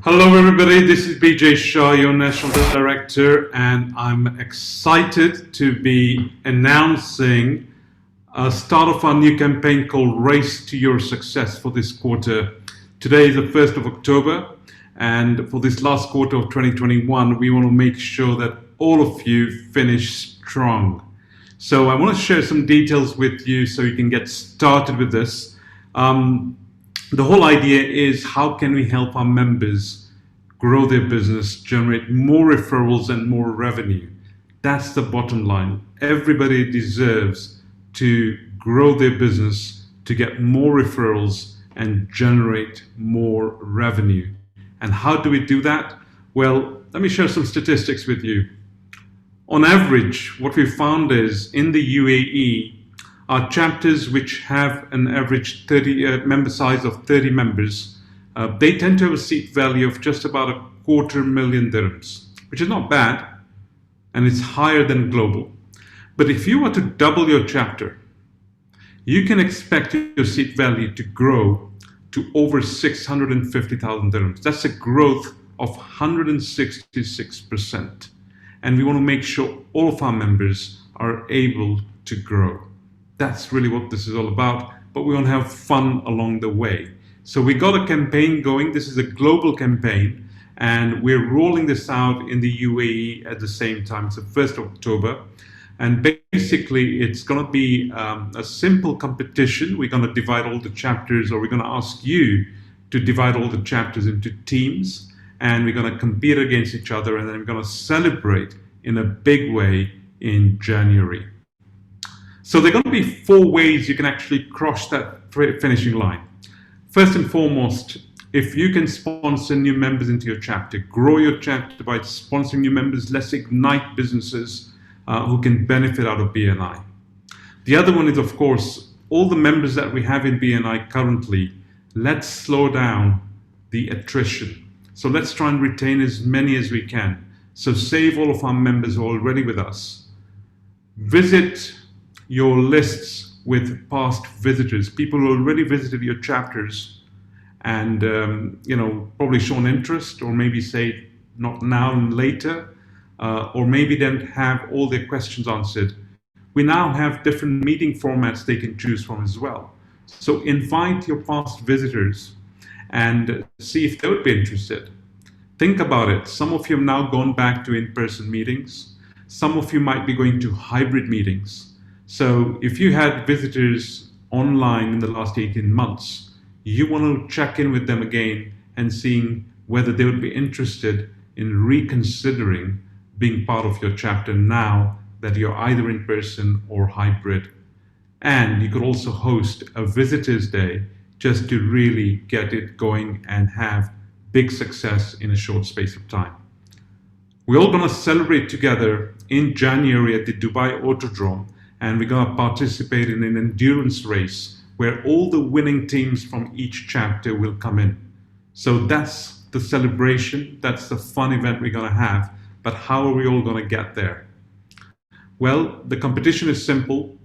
Hello, everybody. This is BJ Shah, your National Director, and I'm excited to be announcing a start of our new campaign called Race to Your Success for this quarter. Today is the 1st of October, and for this last quarter of 2021, we want to make sure that all of you finish strong. So I want to share some details with you so you can get started with this. The whole idea is how can we help our members grow their business, generate more referrals and more revenue. That's the bottom line. Everybody deserves to grow their business, to get more referrals and generate more revenue. And how do we do that? Well, let me share some statistics with you. On average, what we found is in the UAE, our chapters which have an average member size of 30 members, they tend to have a seat value of just about $250,000 dirhams, which is not bad, and it's higher than global. But if you were to double your chapter, you can expect your seat value to grow to over 650,000 dirhams. That's a growth of 166%. And we want to make sure all of our members are able to grow. That's really what this is all about, but we want to have fun along the way. So we got a campaign going. This is a global campaign, and we're rolling this out in the UAE at the same time. It's the 1st of October. And basically, it's going to be a simple competition. We're going to divide all the chapters, or we're going to ask you to divide all the chapters into teams, and we're going to compete against each other, and then we're going to celebrate in a big way in January. So there are going to be 4 ways you can actually cross that finishing line. First and foremost, if you can sponsor new members into your chapter, grow your chapter by sponsoring new members, let's ignite businesses who can benefit out of BNI. The other one is, of course, all the members that we have in BNI currently, let's slow down the attrition. So let's try and retain as many as we can. So save all of our members who are already with us. Visit your lists with past visitors, people who already visited your chapters and probably shown interest, or maybe say not now and later, or maybe then have all their questions answered. We now have different meeting formats they can choose from as well. So invite your past visitors and see if they would be interested. Think about it. Some of you have now gone back to in-person meetings. Some of you might be going to hybrid meetings. So if you had visitors online in the last 18 months, you want to check in with them again and seeing whether they would be interested in reconsidering being part of your chapter now that you're either in person or hybrid. And you could also host a visitors day just to really get it going and have big success in a short space of time. We're all going to celebrate together in January at the Dubai Autodrome, and we're going to participate in an endurance race where all the winning teams from each chapter will come in. So that's the celebration, that's the fun event we're going to have, but how are we all going to get there? Well, the competition is simple.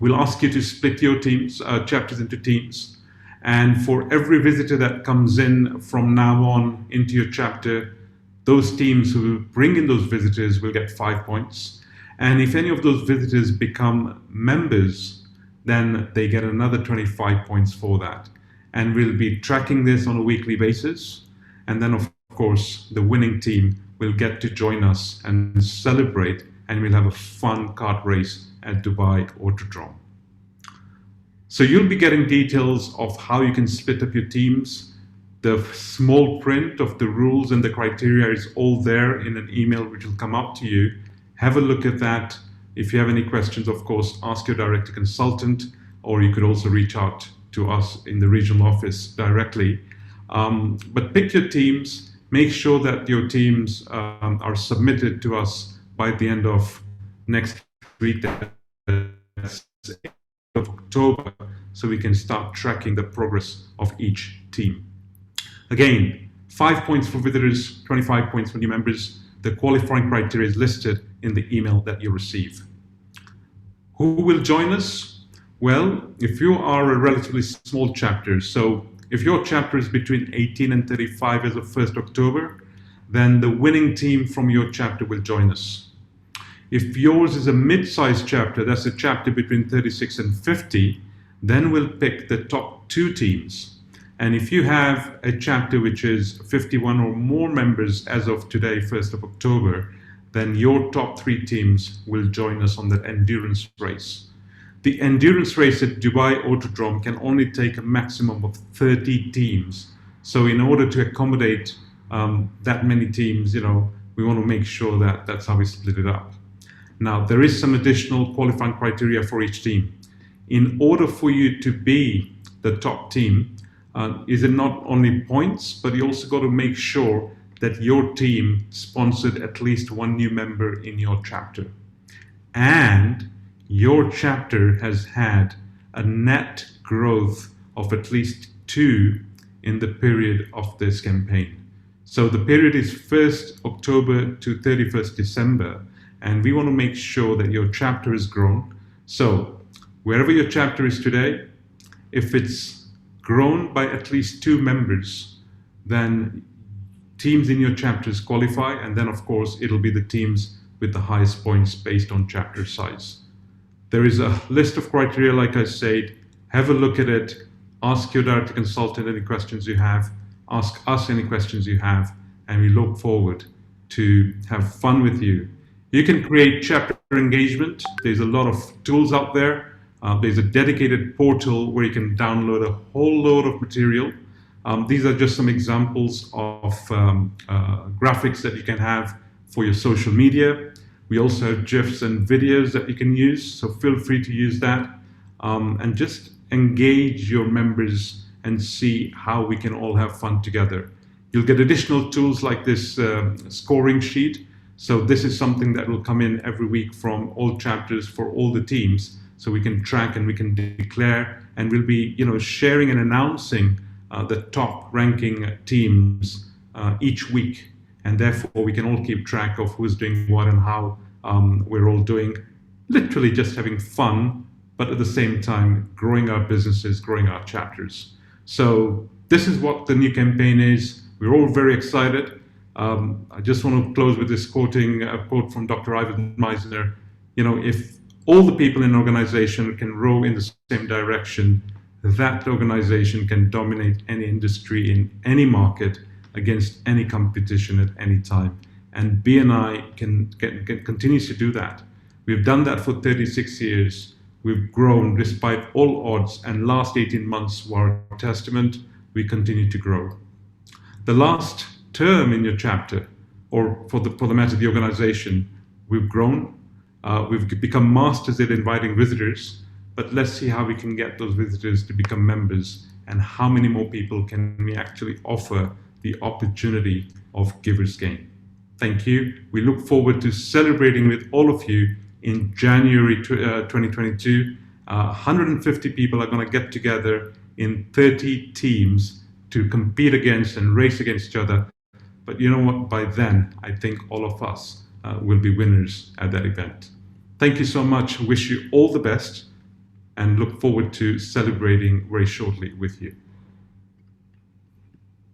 We'll ask you to split your teams, chapters into teams, and for every visitor that comes in from now on into your chapter, those teams who bring in those visitors will get 5 points. And if any of those visitors become members, then they get another 25 points for that. And we'll be tracking this on a weekly basis. And then, of course, the winning team will get to join us and celebrate, and we'll have a fun kart race at Dubai Autodrome. So you'll be getting details of how you can split up your teams. The small print of the rules and the criteria is all there in an email which will come out to you. Have a look at that. If you have any questions, of course, ask your director consultant, or you could also reach out to us in the regional office directly. But pick your teams, make sure that your teams are submitted to us by the end of next week, that's of October, so we can start tracking the progress of each team. Again, 5 points for visitors, 25 points for new members. The qualifying criteria is listed in the email that you receive. Who will join us? Well, if you are a relatively small chapter, so if your chapter is between 18 and 35 as of 1st October, then the winning team from your chapter will join us. If yours is a mid-sized chapter, that's a chapter between 36 and 50, then we'll pick the top 2 teams. And if you have a chapter which is 51 or more members as of today, 1st of October, then your top 3 teams will join us on that endurance race. The endurance race at Dubai Autodrome can only take a maximum of 30 teams. So in order to accommodate that many teams, we want to make sure that that's how we split it up. Now, there is some additional qualifying criteria for each team. In order for you to be the top team, is it not only points, but you also got to make sure that your team sponsored at least 1 new member in your chapter. And your chapter has had a net growth of at least 2 in the period of this campaign. So the period is 1st October to 31st December, and we want to make sure that your chapter has grown. So wherever your chapter is today, if it's grown by at least 2 members, then teams in your chapters qualify, and then of course it'll be the teams with the highest points based on chapter size. There is a list of criteria, like I said. Have a look at it, ask your director consultant any questions you have, ask us any questions you have, and we look forward to have fun with you. You can create chapter engagement. There's a lot of tools out there. There's a dedicated portal where you can download a whole load of material. These are just some examples of graphics that you can have for your social media. We also have GIFs and videos that you can use, so feel free to use that. And just engage your members and see how we can all have fun together. You'll get additional tools like this scoring sheet. So this is something that will come in every week from all chapters for all the teams, so we can track and we can declare, and we'll be sharing and announcing the top ranking teams each week, and therefore we can all keep track of who's doing what and how we're all doing, literally just having fun, but at the same time growing our businesses, growing our chapters. So this is what the new campaign is. We're all very excited. I just want to close with this quoting a quote from Dr. Ivan Meisner. If all the people in an organization can row in the same direction, that organization can dominate any industry in any market against any competition at any time. And BNI continues to do that. We've done that for 36 years. We've grown despite all odds, and last 18 months were a testament. We continue to grow. The last term in your chapter, or for the matter of the organization, we've grown. We've become masters at inviting visitors, but let's see how we can get those visitors to become members, and how many more people can we actually offer the opportunity of Givers Gain. Thank you. We look forward to celebrating with all of you in January 2022. 150 people are going to get together in 30 teams to compete against and race against each other. But you know what? By then, I think all of us will be winners at that event. Thank you so much. Wish you all the best and look forward to celebrating very shortly with you.